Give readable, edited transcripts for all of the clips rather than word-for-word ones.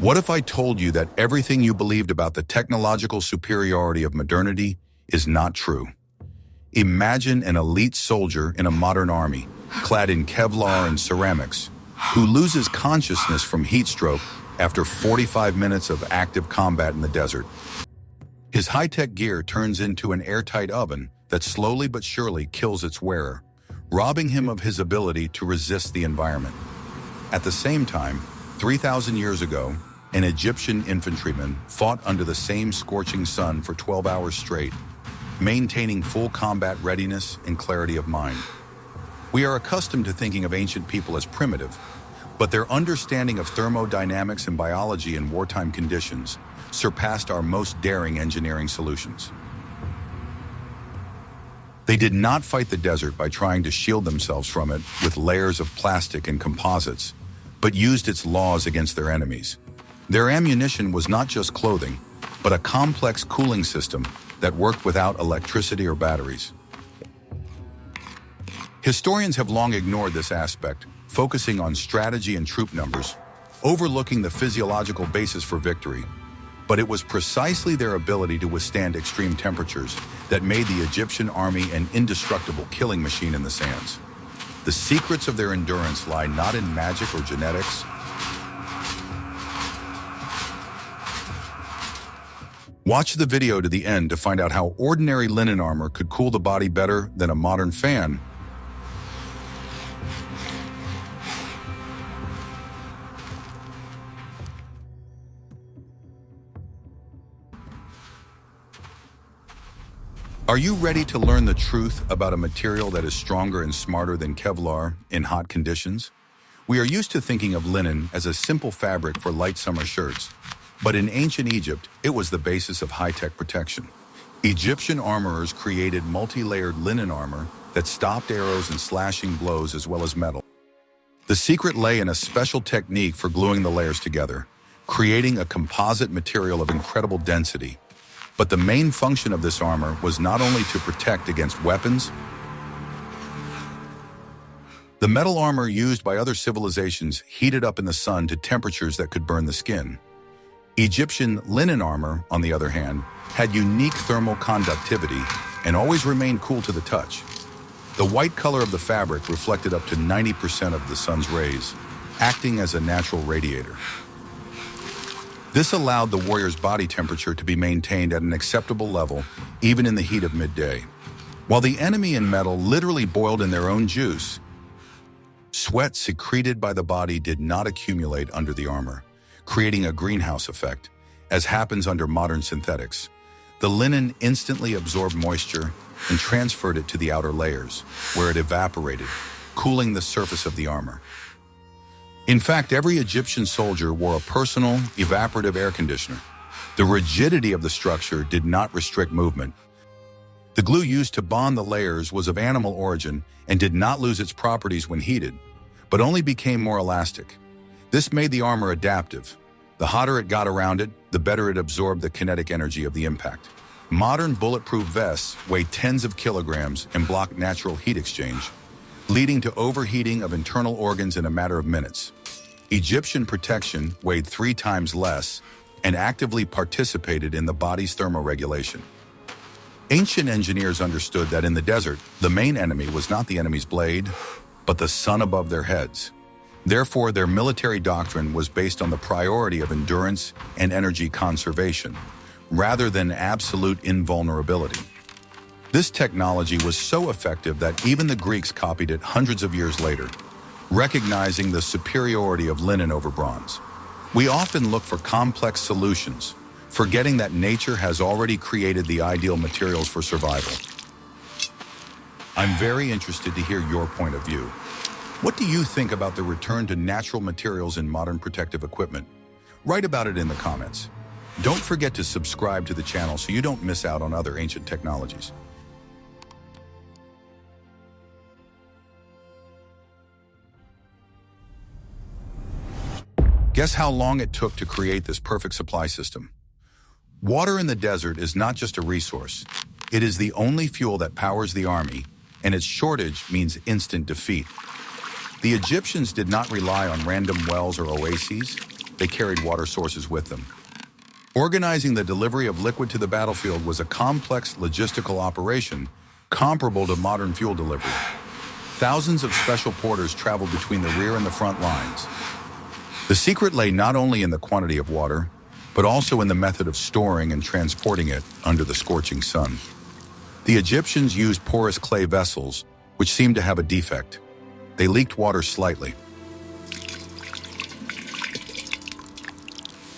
What if I told you that everything you believed about the technological superiority of modernity is not true? Imagine an elite soldier in a modern army, clad in Kevlar and ceramics, who loses consciousness from heat stroke after 45 minutes of active combat in the desert. His high-tech gear turns into an airtight oven that slowly but surely kills its wearer, robbing him of his ability to resist the environment. At the same time, 3,000 years ago, an Egyptian infantryman fought under the same scorching sun for 12 hours straight, maintaining full combat readiness and clarity of mind. We are accustomed to thinking of ancient people as primitive, but their understanding of thermodynamics and biology in wartime conditions surpassed our most daring engineering solutions. They did not fight the desert by trying to shield themselves from it with layers of plastic and composites, but used its laws against their enemies. Their ammunition was not just clothing, but a complex cooling system that worked without electricity or batteries. Historians have long ignored this aspect, focusing on strategy and troop numbers, overlooking the physiological basis for victory. But it was precisely their ability to withstand extreme temperatures that made the Egyptian army an indestructible killing machine in the sands. The secrets of their endurance lie not in magic or genetics. Watch the video to the end to find out how ordinary linen armor could cool the body better than a modern fan. Are you ready to learn the truth about a material that is stronger and smarter than Kevlar in hot conditions? We are used to thinking of linen as a simple fabric for light summer shirts, but in ancient Egypt, it was the basis of high-tech protection. Egyptian armorers created multi-layered linen armor that stopped arrows and slashing blows as well as metal. The secret lay in a special technique for gluing the layers together, creating a composite material of incredible density. But the main function of this armor was not only to protect against weapons. The metal armor used by other civilizations heated up in the sun to temperatures that could burn the skin. Egyptian linen armor, on the other hand, had unique thermal conductivity and always remained cool to the touch. The white color of the fabric reflected up to 90% of the sun's rays, acting as a natural radiator. This allowed the warrior's body temperature to be maintained at an acceptable level, even in the heat of midday. While the enemy in metal literally boiled in their own juice, sweat secreted by the body did not accumulate under the armor, creating a greenhouse effect, as happens under modern synthetics. The linen instantly absorbed moisture and transferred it to the outer layers, where it evaporated, cooling the surface of the armor. In fact, every Egyptian soldier wore a personal, evaporative air conditioner. The rigidity of the structure did not restrict movement. The glue used to bond the layers was of animal origin and did not lose its properties when heated, but only became more elastic. This made the armor adaptive. The hotter it got around it, the better it absorbed the kinetic energy of the impact. Modern bulletproof vests weigh tens of kilograms and block natural heat exchange, leading to overheating of internal organs in a matter of minutes. Egyptian protection weighed 3 times less and actively participated in the body's thermoregulation. Ancient engineers understood that in the desert, the main enemy was not the enemy's blade, but the sun above their heads. Therefore, their military doctrine was based on the priority of endurance and energy conservation, rather than absolute invulnerability. This technology was so effective that even the Greeks copied it hundreds of years later, recognizing the superiority of linen over bronze. We often look for complex solutions, forgetting that nature has already created the ideal materials for survival. I'm very interested to hear your point of view. What do you think about the return to natural materials in modern protective equipment? Write about it in the comments. Don't forget to subscribe to the channel so you don't miss out on other ancient technologies. Guess how long it took to create this perfect supply system? Water in the desert is not just a resource. It is the only fuel that powers the army, and its shortage means instant defeat. The Egyptians did not rely on random wells or oases. they carried water sources with them. Organizing the delivery of liquid to the battlefield was a complex logistical operation comparable to modern fuel delivery. Thousands of special porters traveled between the rear and the front lines. The secret lay not only in the quantity of water, but also in the method of storing and transporting it under the scorching sun. The Egyptians used porous clay vessels, which seemed to have a defect. They leaked water slightly.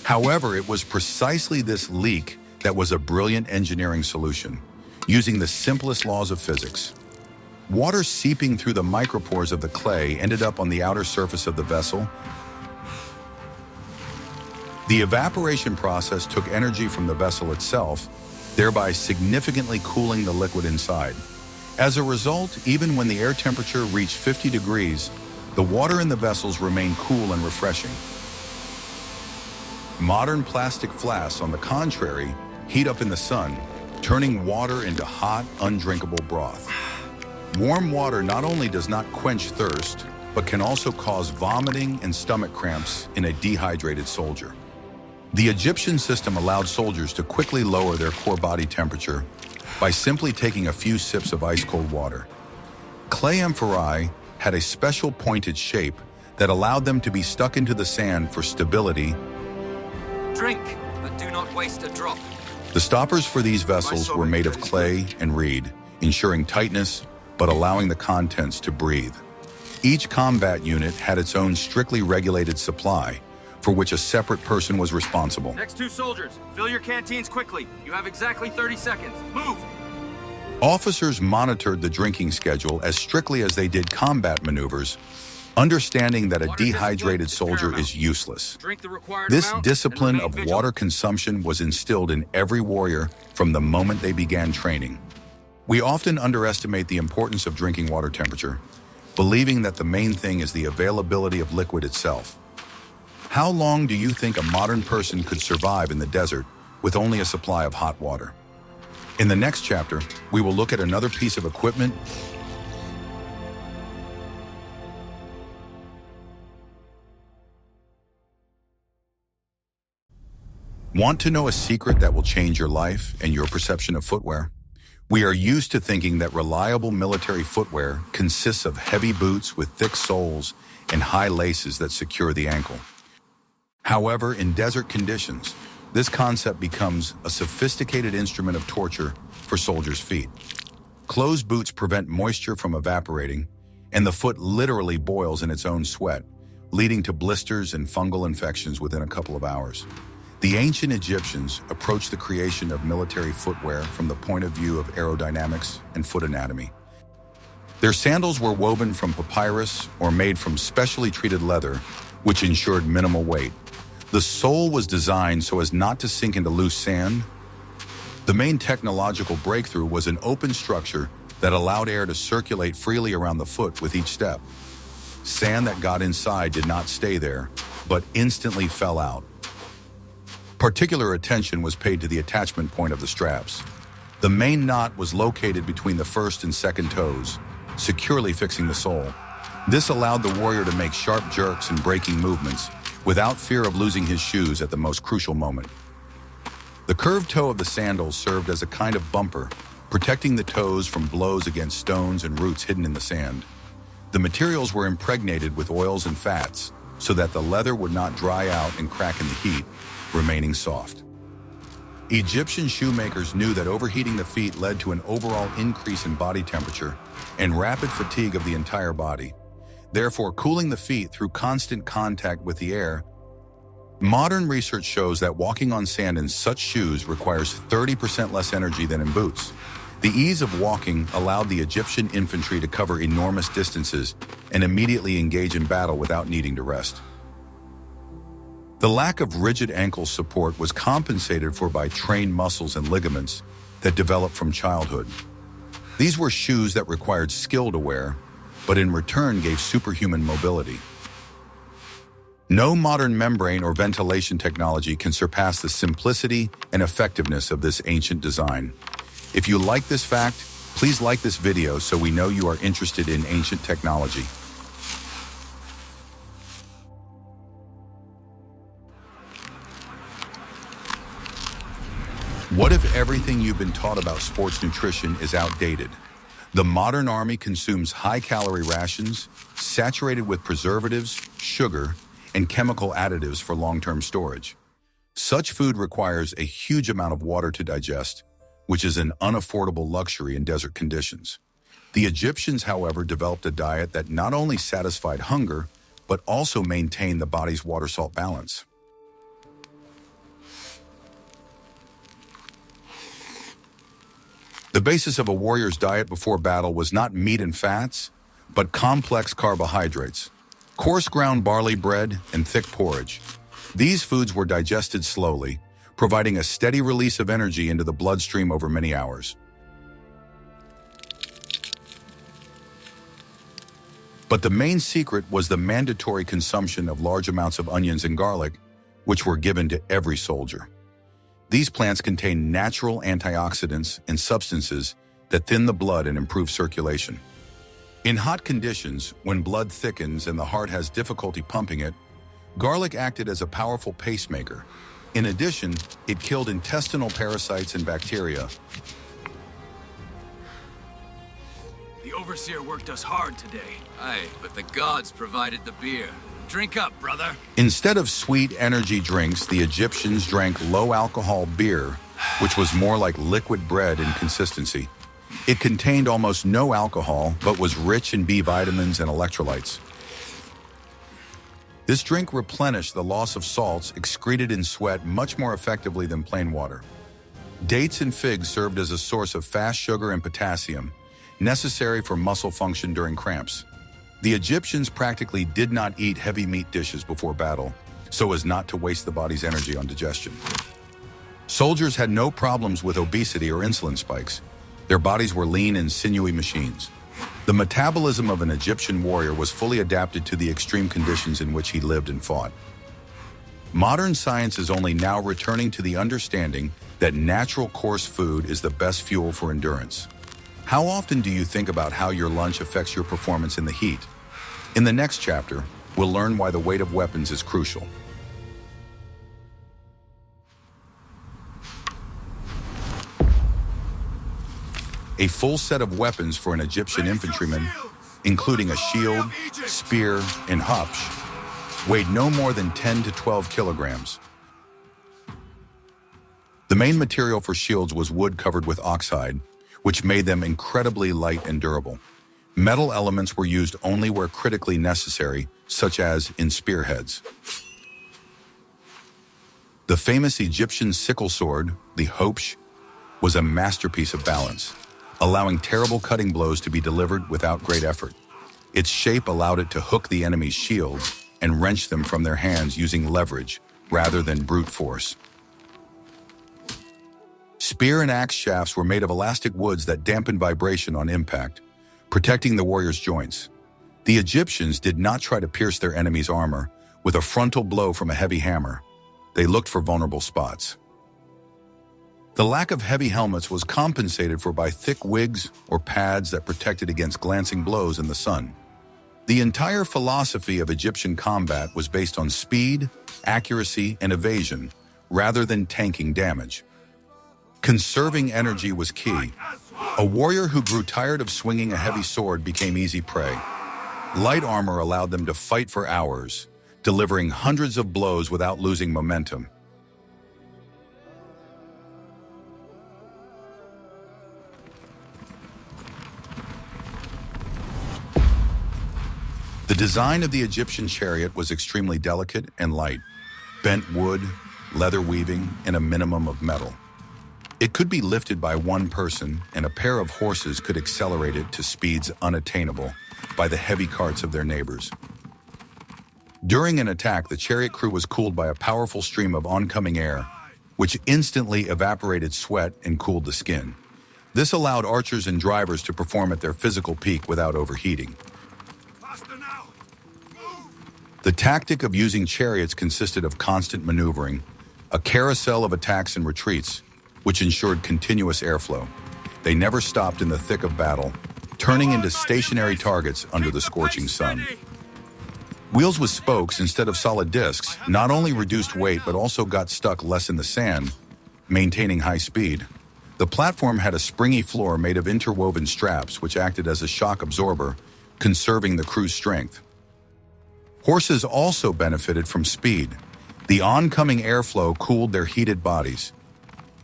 However, it was precisely this leak that was a brilliant engineering solution, using the simplest laws of physics. Water seeping through the micropores of the clay ended up on the outer surface of the vessel. The evaporation process took energy from the vessel itself, thereby significantly cooling the liquid inside. As a result, even when the air temperature reached 50 degrees, the water in the vessels remained cool and refreshing. Modern plastic flasks, on the contrary, heat up in the sun, turning water into hot, undrinkable broth. Warm water not only does not quench thirst, but can also cause vomiting and stomach cramps in a dehydrated soldier. The Egyptian system allowed soldiers to quickly lower their core body temperature by simply taking a few sips of ice-cold water. Clay amphorae had a special pointed shape that allowed them to be stuck into the sand for stability. Drink, but do not waste a drop. The stoppers for these vessels were made of clay and reed, ensuring tightness but allowing the contents to breathe. Each combat unit had its own strictly regulated supply, for which a separate person was responsible. Next two soldiers, fill your canteens quickly. You have exactly 30 seconds. Move! Officers monitored the drinking schedule as strictly as they did combat maneuvers, understanding that a dehydrated soldier is useless. This discipline of water consumption was instilled in every warrior from the moment they began training. We often underestimate the importance of drinking water temperature, believing that the main thing is the availability of liquid itself. How long do you think a modern person could survive in the desert with only a supply of hot water? In the next chapter, we will look at another piece of equipment. Want to know a secret that will change your life and your perception of footwear? We are used to thinking that reliable military footwear consists of heavy boots with thick soles and high laces that secure the ankle. However, in desert conditions, this concept becomes a sophisticated instrument of torture for soldiers' feet. Closed boots prevent moisture from evaporating, and the foot literally boils in its own sweat, leading to blisters and fungal infections within a couple of hours. The ancient Egyptians approached the creation of military footwear from the point of view of aerodynamics and foot anatomy. Their sandals were woven from papyrus or made from specially treated leather, which ensured minimal weight. The sole was designed so as not to sink into loose sand. The main technological breakthrough was an open structure that allowed air to circulate freely around the foot with each step. Sand that got inside did not stay there, but instantly fell out. Particular attention was paid to the attachment point of the straps. The main knot was located between the first and second toes, securely fixing the sole. This allowed the warrior to make sharp jerks and braking movements without fear of losing his shoes at the most crucial moment. The curved toe of the sandals served as a kind of bumper, protecting the toes from blows against stones and roots hidden in the sand. The materials were impregnated with oils and fats so that the leather would not dry out and crack in the heat, remaining soft. Egyptian shoemakers knew that overheating the feet led to an overall increase in body temperature and rapid fatigue of the entire body, therefore cooling the feet through constant contact with the air. Modern research shows that walking on sand in such shoes requires 30% less energy than in boots. The ease of walking allowed the Egyptian infantry to cover enormous distances and immediately engage in battle without needing to rest. The lack of rigid ankle support was compensated for by trained muscles and ligaments that developed from childhood. These were shoes that required skill to wear, but in return gave superhuman mobility. No modern membrane or ventilation technology can surpass the simplicity and effectiveness of this ancient design. If you like this fact, please like this video so we know you are interested in ancient technology. What if everything you've been taught about sports nutrition is outdated? The modern army consumes high-calorie rations, saturated with preservatives, sugar, and chemical additives for long-term storage. Such food requires a huge amount of water to digest, which is an unaffordable luxury in desert conditions. The Egyptians, however, developed a diet that not only satisfied hunger, but also maintained the body's water-salt balance. The basis of a warrior's diet before battle was not meat and fats, but complex carbohydrates, coarse ground barley bread, and thick porridge. These foods were digested slowly, providing a steady release of energy into the bloodstream over many hours. But the main secret was the mandatory consumption of large amounts of onions and garlic, which were given to every soldier. These plants contain natural antioxidants and substances that thin the blood and improve circulation. In hot conditions, when blood thickens and the heart has difficulty pumping it, garlic acted as a powerful pacemaker. In addition, it killed intestinal parasites and bacteria. The Overseer worked us hard today. Aye, but the gods provided the beer. Drink up, brother. Instead of sweet energy drinks, the Egyptians drank low-alcohol beer, which was more like liquid bread in consistency. It contained almost no alcohol, but was rich in B vitamins and electrolytes. This drink replenished the loss of salts excreted in sweat much more effectively than plain water. Dates and figs served as a source of fast sugar and potassium, necessary for muscle function during cramps. The Egyptians practically did not eat heavy meat dishes before battle, so as not to waste the body's energy on digestion. Soldiers had no problems with obesity or insulin spikes. Their bodies were lean and sinewy machines. The metabolism of an Egyptian warrior was fully adapted to the extreme conditions in which he lived and fought. Modern science is only now returning to the understanding that natural coarse food is the best fuel for endurance. How often do you think about how your lunch affects your performance in the heat? In the next chapter, we'll learn why the weight of weapons is crucial. A full set of weapons for an Egyptian infantryman, including a shield, spear, and hupsh, weighed no more than 10 to 12 kilograms. The main material for shields was wood covered with oxhide, which made them incredibly light and durable. Metal elements were used only where critically necessary, such as in spearheads. The famous Egyptian sickle sword, the hopsh, was a masterpiece of balance, allowing terrible cutting blows to be delivered without great effort. Its shape allowed it to hook the enemy's shields and wrench them from their hands using leverage rather than brute force. Spear and axe shafts were made of elastic woods that dampened vibration on impact, protecting the warrior's joints. The Egyptians did not try to pierce their enemy's armor with a frontal blow from a heavy hammer. They looked for vulnerable spots. The lack of heavy helmets was compensated for by thick wigs or pads that protected against glancing blows in the sun. The entire philosophy of Egyptian combat was based on speed, accuracy, and evasion, rather than tanking damage. Conserving energy was key. A warrior who grew tired of swinging a heavy sword became easy prey. Light armor allowed them to fight for hours, delivering hundreds of blows without losing momentum. The design of the Egyptian chariot was extremely delicate and light, bent wood, leather weaving, and a minimum of metal. It could be lifted by one person, and a pair of horses could accelerate it to speeds unattainable by the heavy carts of their neighbors. During an attack, the chariot crew was cooled by a powerful stream of oncoming air, which instantly evaporated sweat and cooled the skin. This allowed archers and drivers to perform at their physical peak without overheating. The tactic of using chariots consisted of constant maneuvering, a carousel of attacks and retreats, which ensured continuous airflow. They never stopped in the thick of battle, turning into stationary targets under the scorching sun. Wheels with spokes instead of solid discs not only reduced weight but also got stuck less in the sand, maintaining high speed. The platform had a springy floor made of interwoven straps which acted as a shock absorber, conserving the crew's strength. Horses also benefited from speed. The oncoming airflow cooled their heated bodies.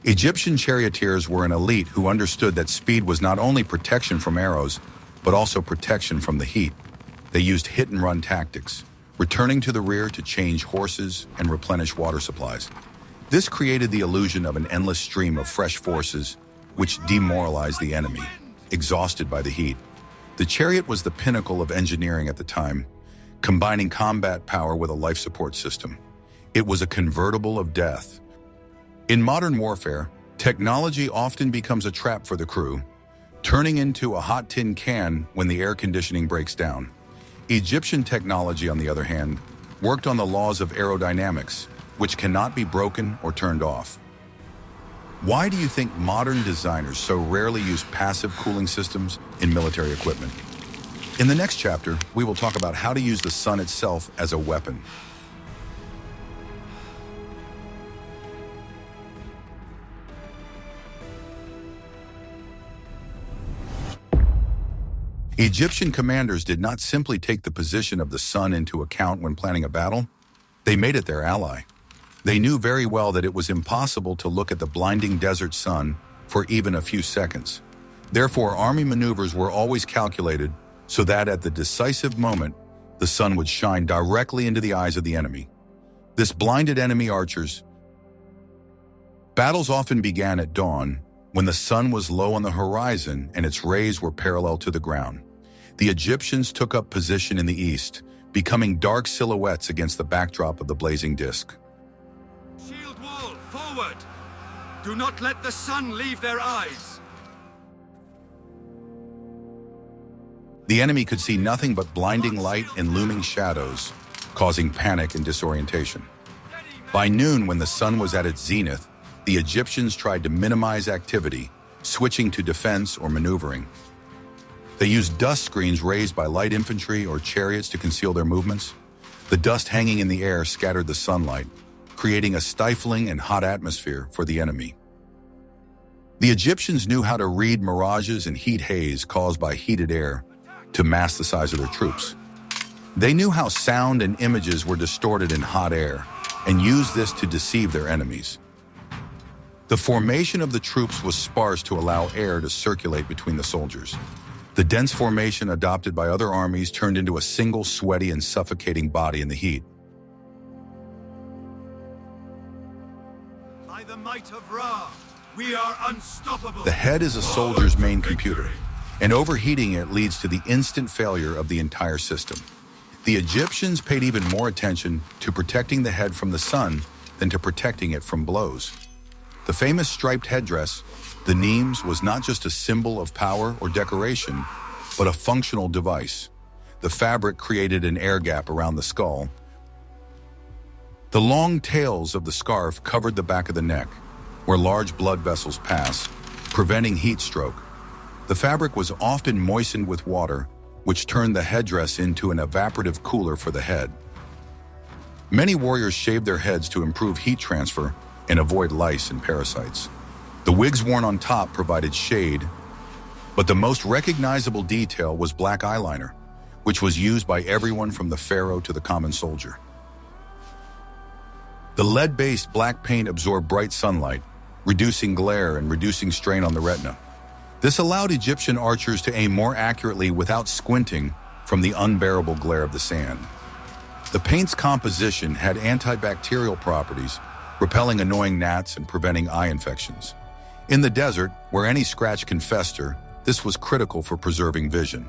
Egyptian charioteers were an elite who understood that speed was not only protection from arrows, but also protection from the heat. They used hit-and-run tactics, returning to the rear to change horses and replenish water supplies. This created the illusion of an endless stream of fresh forces, which demoralized the enemy, exhausted by the heat. The chariot was the pinnacle of engineering at the time, combining combat power with a life support system. It was a convertible of death. In modern warfare, technology often becomes a trap for the crew, turning into a hot tin can when the air conditioning breaks down. Egyptian technology, on the other hand, worked on the laws of aerodynamics, which cannot be broken or turned off. Why do you think modern designers so rarely use passive cooling systems in military equipment? In the next chapter, we will talk about how to use the sun itself as a weapon. Egyptian commanders did not simply take the position of the sun into account when planning a battle. They made it their ally. They knew very well that it was impossible to look at the blinding desert sun for even a few seconds. Therefore, army maneuvers were always calculated so that at the decisive moment, the sun would shine directly into the eyes of the enemy. This blinded enemy archers. Battles often began at dawn, when the sun was low on the horizon and its rays were parallel to the ground. The Egyptians took up position in the east, becoming dark silhouettes against the backdrop of the blazing disk. Shield wall, forward! Do not let the sun leave their eyes! The enemy could see nothing but blinding light and looming shadows, causing panic and disorientation. By noon, when the sun was at its zenith, the Egyptians tried to minimize activity, switching to defense or maneuvering. They used dust screens raised by light infantry or chariots to conceal their movements. The dust hanging in the air scattered the sunlight, creating a stifling and hot atmosphere for the enemy. The Egyptians knew how to read mirages and heat haze caused by heated air to mask the size of their troops. They knew how sound and images were distorted in hot air and used this to deceive their enemies. The formation of the troops was sparse to allow air to circulate between the soldiers. The dense formation adopted by other armies turned into a single sweaty and suffocating body in the heat. By the might of Ra, we are unstoppable. The head is a soldier's main computer, and overheating it leads to the instant failure of the entire system. The Egyptians paid even more attention to protecting the head from the sun than to protecting it from blows. The famous striped headdress, the Nemes, was not just a symbol of power or decoration, but a functional device. The fabric created an air gap around the skull. The long tails of the scarf covered the back of the neck, where large blood vessels pass, preventing heat stroke. The fabric was often moistened with water, which turned the headdress into an evaporative cooler for the head. Many warriors shaved their heads to improve heat transfer and avoid lice and parasites. The wigs worn on top provided shade, but the most recognizable detail was black eyeliner, which was used by everyone from the pharaoh to the common soldier. The lead-based black paint absorbed bright sunlight, reducing glare and reducing strain on the retina. This allowed Egyptian archers to aim more accurately without squinting from the unbearable glare of the sand. The paint's composition had antibacterial properties, repelling annoying gnats and preventing eye infections. In the desert, where any scratch can fester, this was critical for preserving vision.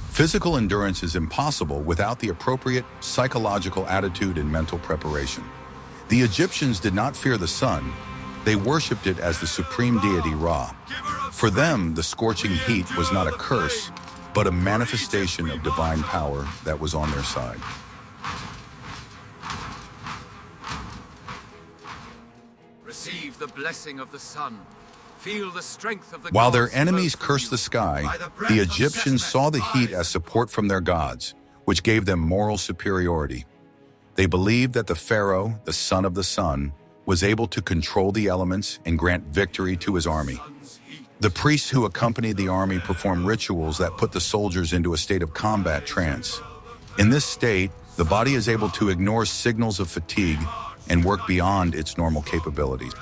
Physical endurance is impossible without the appropriate psychological attitude and mental preparation. The Egyptians did not fear the sun. They worshipped it as the supreme deity Ra. For them, the scorching heat was not a curse, but a manifestation of divine power that was on their side. Receive the blessing of the sun. Feel the strength of the While their gods enemies flow through cursed you. the sky, By the breath the of Egyptians Sekhmet, saw the heat rise. as support from their gods, which gave them moral superiority. They believed that the Pharaoh, the son of the sun, was able to control the elements and grant victory to his army. The priests who accompanied the army performed rituals that put the soldiers into a state of combat trance. In this state, the body is able to ignore signals of fatigue and work beyond its normal capabilities.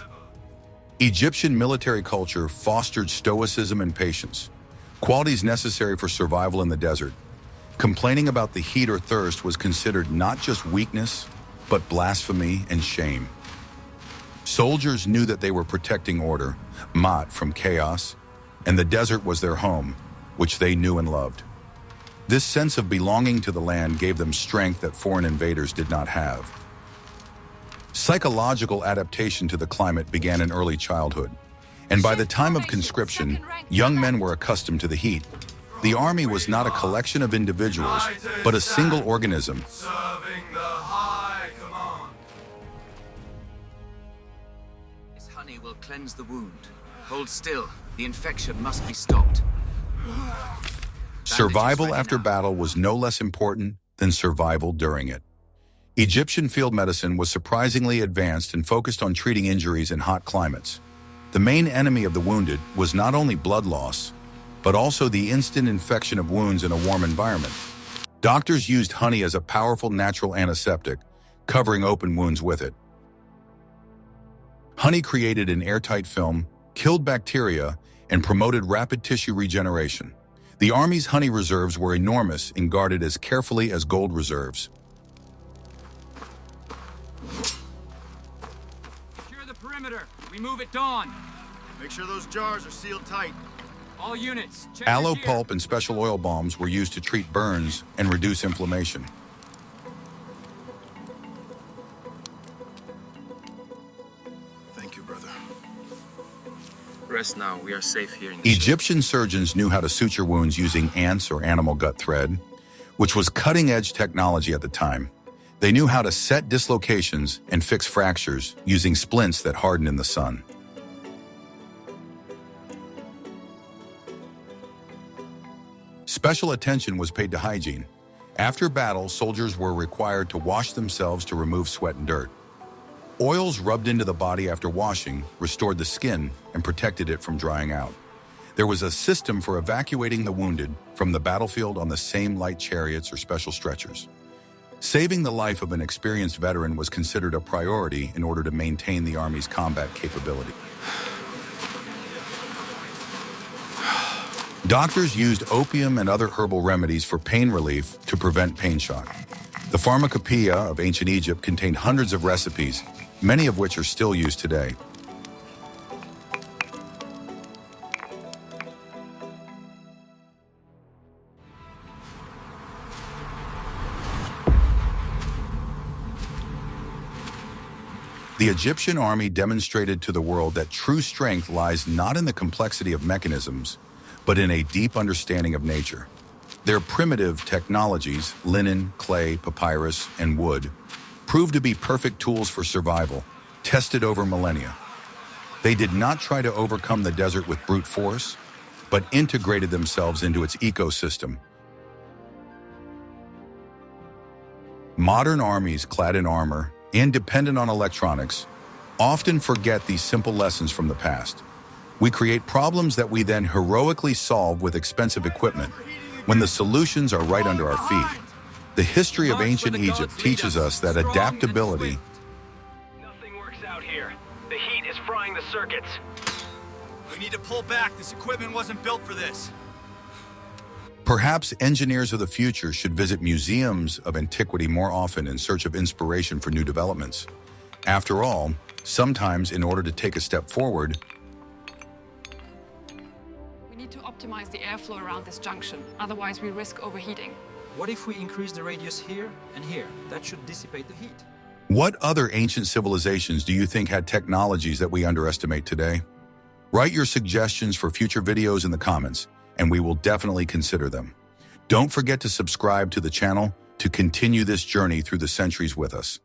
Egyptian military culture fostered stoicism and patience, qualities necessary for survival in the desert. Complaining about the heat or thirst was considered not just weakness, but blasphemy and shame. Soldiers knew that they were protecting order, Mat, from chaos, and the desert was their home, which they knew and loved. This sense of belonging to the land gave them strength that foreign invaders did not have. Psychological adaptation to the climate began in early childhood, and by the time of conscription, young men were accustomed to the heat. The army was not a collection of individuals, but a single organism. Serving the high command. This honey will cleanse the wound. Hold still. The infection must be stopped. Survival after battle was no less important than survival during it. Egyptian field medicine was surprisingly advanced and focused on treating injuries in hot climates. The main enemy of the wounded was not only blood loss, but also the instant infection of wounds in a warm environment. Doctors used honey as a powerful natural antiseptic, covering open wounds with it. Honey created an airtight film, killed bacteria, and promoted rapid tissue regeneration. The army's honey reserves were enormous and guarded as carefully as gold reserves. Secure the perimeter. We move at dawn. Make sure those jars are sealed tight. All units, check Aloe your gear. pulp and special oil balms were used to treat burns and reduce inflammation. Thank you, brother. Rest now. We are safe here in the Egyptian surgeons knew how to suture wounds using ants or animal gut thread, which was cutting-edge technology at the time. They knew how to set dislocations and fix fractures using splints that hardened in the sun. Special attention was paid to hygiene. After battle, soldiers were required to wash themselves to remove sweat and dirt. Oils rubbed into the body after washing restored the skin and protected it from drying out. There was a system for evacuating the wounded from the battlefield on the same light chariots or special stretchers. Saving the life of an experienced veteran was considered a priority in order to maintain the Army's combat capability. Doctors used opium and other herbal remedies for pain relief to prevent pain shock. The pharmacopoeia of ancient Egypt contained hundreds of recipes, many of which are still used today. The Egyptian army demonstrated to the world that true strength lies not in the complexity of mechanisms, but in a deep understanding of nature. Their primitive technologies, linen, clay, papyrus, and wood, proved to be perfect tools for survival, tested over millennia. They did not try to overcome the desert with brute force, but integrated themselves into its ecosystem. Modern armies clad in armor and dependent on electronics often forget these simple lessons from the past. We create problems that we then heroically solve with expensive equipment when the solutions are right under our feet. The history of ancient Egypt teaches us that adaptability. Nothing works out here. The heat is frying the circuits. We need to pull back. This equipment wasn't built for this. Perhaps engineers of the future should visit museums of antiquity more often in search of inspiration for new developments. After all, sometimes in order to take a step forward, We need to optimize the airflow around this junction, otherwise we risk overheating. What if we increase the radius here and here? That should dissipate the heat. what other ancient civilizations do you think had technologies that we underestimate today? Write your suggestions for future videos in the comments, and we will definitely consider them. Don't forget to subscribe to the channel to continue this journey through the centuries with us.